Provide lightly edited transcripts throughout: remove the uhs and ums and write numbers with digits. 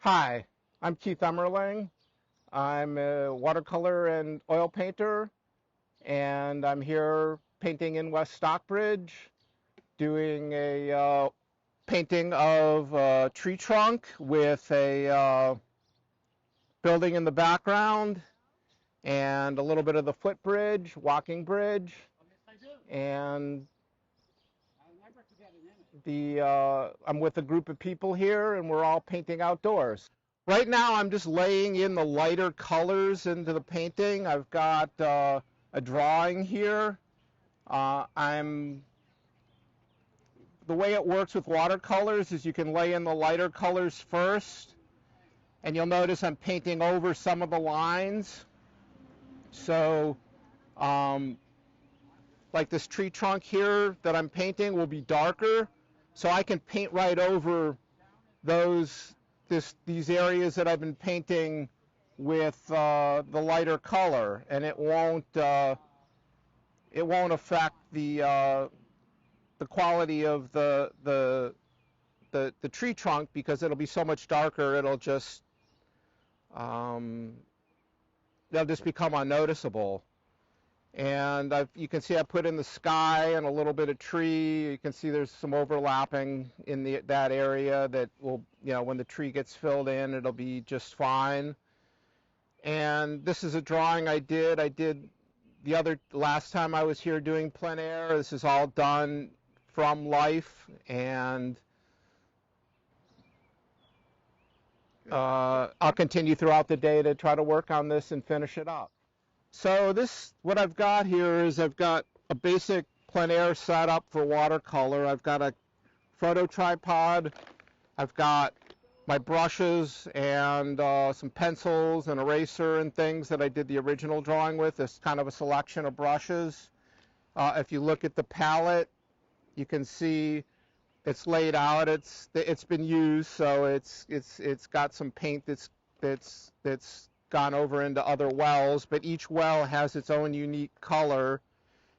Hi, I'm Keith Emerling. I'm a watercolor and oil painter, and I'm here painting in West Stockbridge, doing a painting of a tree trunk with a building in the background and a little bit of the footbridge, walking bridge, and I'm with a group of people here, and we're all painting outdoors. Right now, I'm just laying in the lighter colors into the painting. I've got a drawing here. I'm The way it works with watercolors is you can lay in the lighter colors first, and you'll notice I'm painting over some of the lines. So, um, like this tree trunk here that I'm painting will be darker, so I can paint right over these areas that I've been painting with the lighter color, and it won't affect the quality of the tree trunk, because it'll be so much darker. Um, they'll just become unnoticeable. And you can see I put in the sky and a little bit of tree. You can see there's some overlapping in that area that will, when the tree gets filled in, it'll be just fine. And this is a drawing I did. Last time I was here doing plein air. This is all done from life, and I'll continue throughout the day to try to work on this and finish it up. So what I've got here is I've got a basic plein air setup for watercolor. I've got a photo tripod. I've got my brushes and some pencils and eraser and things that I did the original drawing with. It's kind of a selection of brushes. If you look at the palette, you can see it's laid out. It's been used, so it's got some paint that's gone over into other wells, but each well has its own unique color,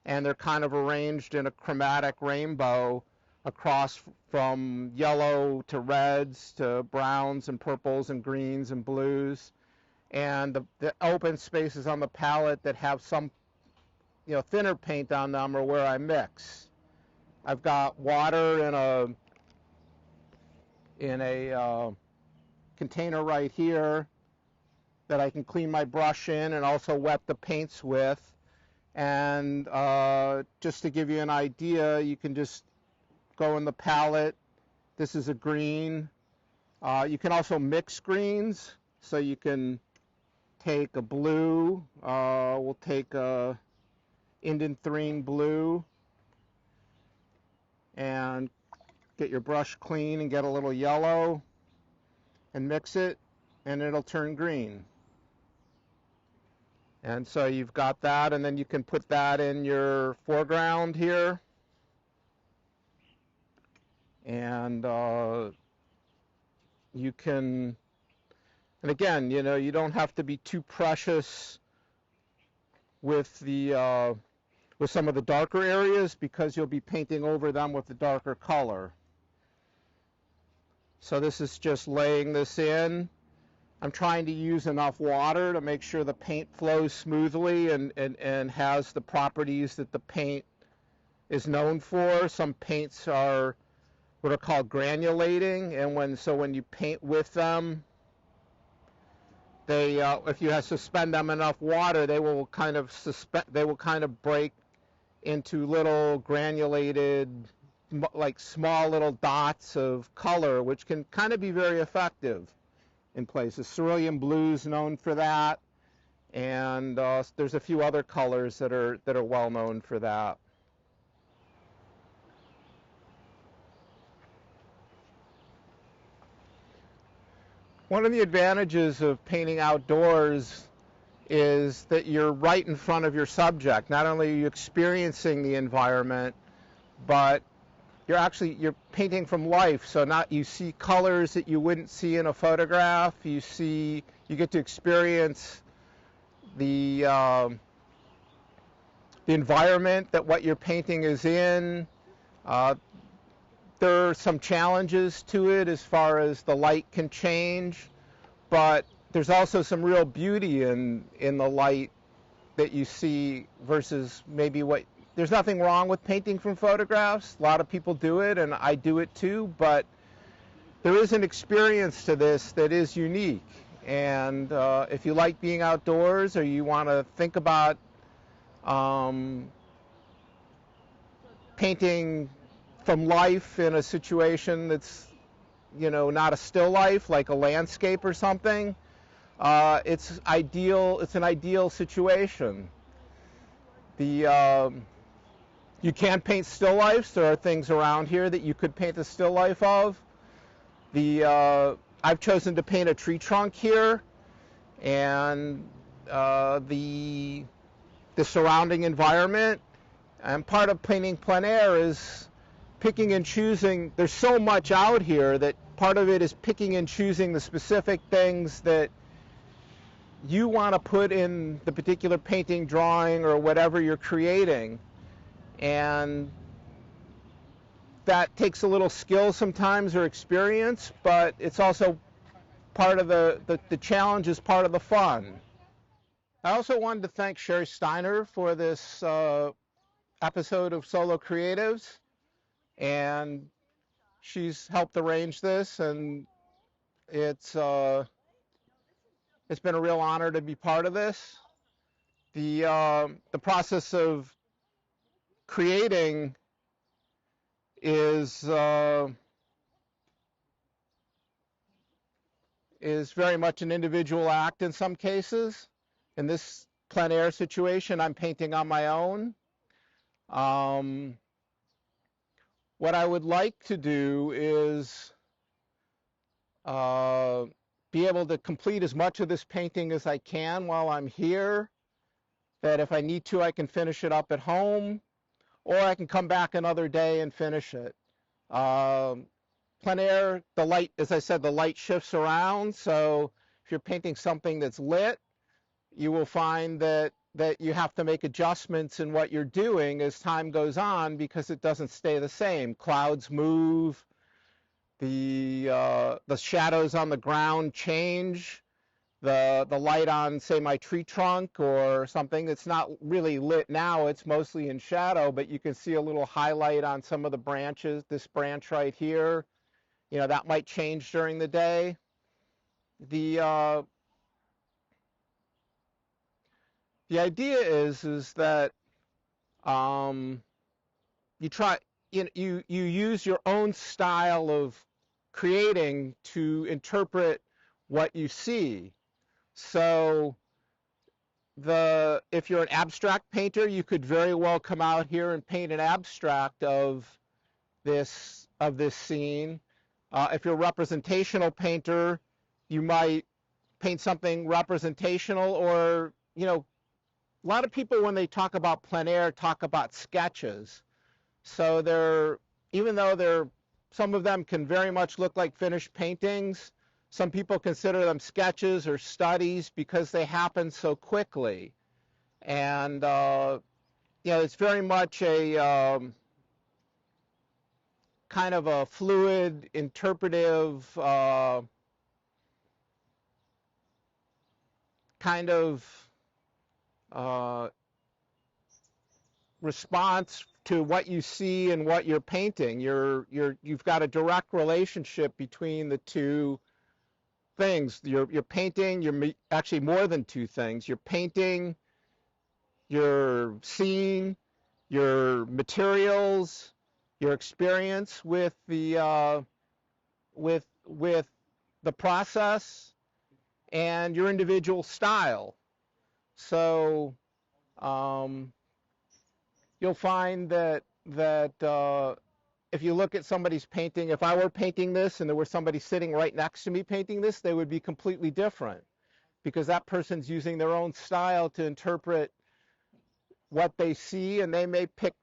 and they're kind of arranged in a chromatic rainbow across from yellow to reds to browns and purples and greens and blues. And the open spaces on the palette that have some thinner paint on them are where I mix. I've got water in a container right here that I can clean my brush in and also wet the paints with. And just to give you an idea, you can just go in the palette. This is a green. You can also mix greens, so you can take a blue. We'll take a indanthrene blue and get your brush clean and get a little yellow and mix it, and it'll turn green. And so you've got that, and then you can put that in your foreground here. And you can, and again, you don't have to be too precious with some of the darker areas, because you'll be painting over them with the darker color. So this is just laying this in. I'm trying to use enough water to make sure the paint flows smoothly and has the properties that the paint is known for. Some paints are what are called granulating, and when you paint with them, if you suspend them enough water, they will kind of break into little granulated, like small little dots of color, which can kind of be very effective in places. Cerulean blue is known for that, and there's a few other colors that are well known for that. One of the advantages of painting outdoors is that you're right in front of your subject. Not only are you experiencing the environment, but you're painting from life. So you see colors that you wouldn't see in a photograph. You get to experience the environment that what you're painting is in. There are some challenges to it as far as the light can change, but there's also some real beauty in the light that you see versus maybe what, there's nothing wrong with painting from photographs. A lot of people do it, and I do it too, but there is an experience to this that is unique. And if you like being outdoors, or you want to think about painting from life in a situation that's, not a still life, like a landscape or something, it's ideal. It's an ideal situation. You can paint still lifes. There are things around here that you could paint a still life of. I've chosen to paint a tree trunk here, and the surrounding environment. And part of painting plein air is picking and choosing. There's so much out here that part of it is picking and choosing the specific things that you want to put in the particular painting, drawing, or whatever you're creating. And that takes a little skill sometimes, or experience, but it's also part of the challenge, is part of the fun. I also wanted to thank Sherry Steiner for this episode of Solo Creatives, and she's helped arrange this, and it's been a real honor to be part of this. The process of creating is very much an individual act in some cases. In this plein air situation, I'm painting on my own. What I would like to do is be able to complete as much of this painting as I can while I'm here, that if I need to, I can finish it up at home, or I can come back another day and finish it. Plein air, the light, as I said, the light shifts around, so if you're painting something that's lit, you will find that you have to make adjustments in what you're doing as time goes on, because it doesn't stay the same. Clouds move, the shadows on the ground change, the light on, say, my tree trunk or something that's not really lit now, it's mostly in shadow, but you can see a little highlight on some of the branches. This branch right here, that might change during the day. The idea is that you use your own style of creating to interpret what you see. So if you're an abstract painter, you could very well come out here and paint an abstract of this scene. If you're a representational painter, you might paint something representational, or a lot of people, when they talk about plein air, talk about sketches. So even though some of them can very much look like finished paintings, some people consider them sketches or studies because they happen so quickly. And it's very much a kind of a fluid, interpretive kind of response to what you see and what you're painting. You've got a direct relationship between the two things. You're painting, you're actually more than two things. You're painting, you're seeing, your materials, your experience with the process, and your individual style. So you'll find that if you look at somebody's painting, if I were painting this and there was somebody sitting right next to me painting this, they would be completely different, because that person's using their own style to interpret what they see, and they may pick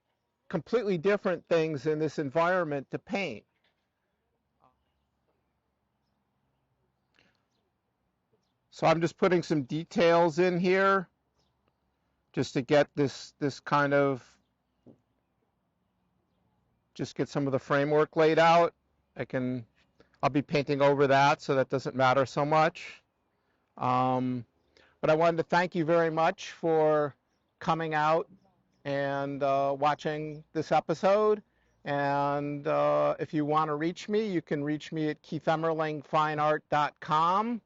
completely different things in this environment to paint. So I'm just putting some details in here just to get this kind of just get some of the framework laid out. I'll be painting over that, so that doesn't matter so much. But I wanted to thank you very much for coming out and watching this episode. And if you want to reach me, you can reach me at keithemmerlingfineart.com.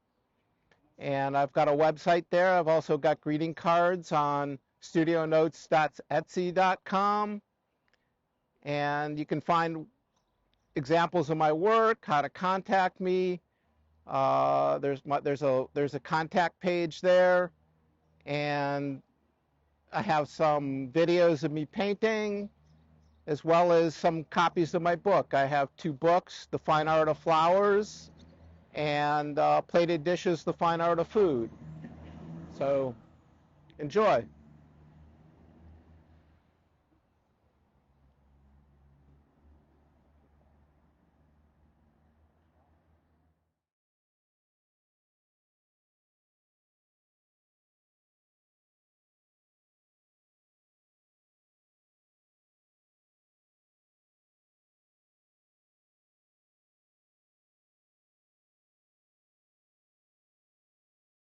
And I've got a website there. I've also got greeting cards on studionotes.etsy.com. And you can find examples of my work, how to contact me. There's a contact page there, and I have some videos of me painting, as well as some copies of my book. I have 2 books, The Fine Art of Flowers and Plated Dishes, The Fine Art of Food. So enjoy.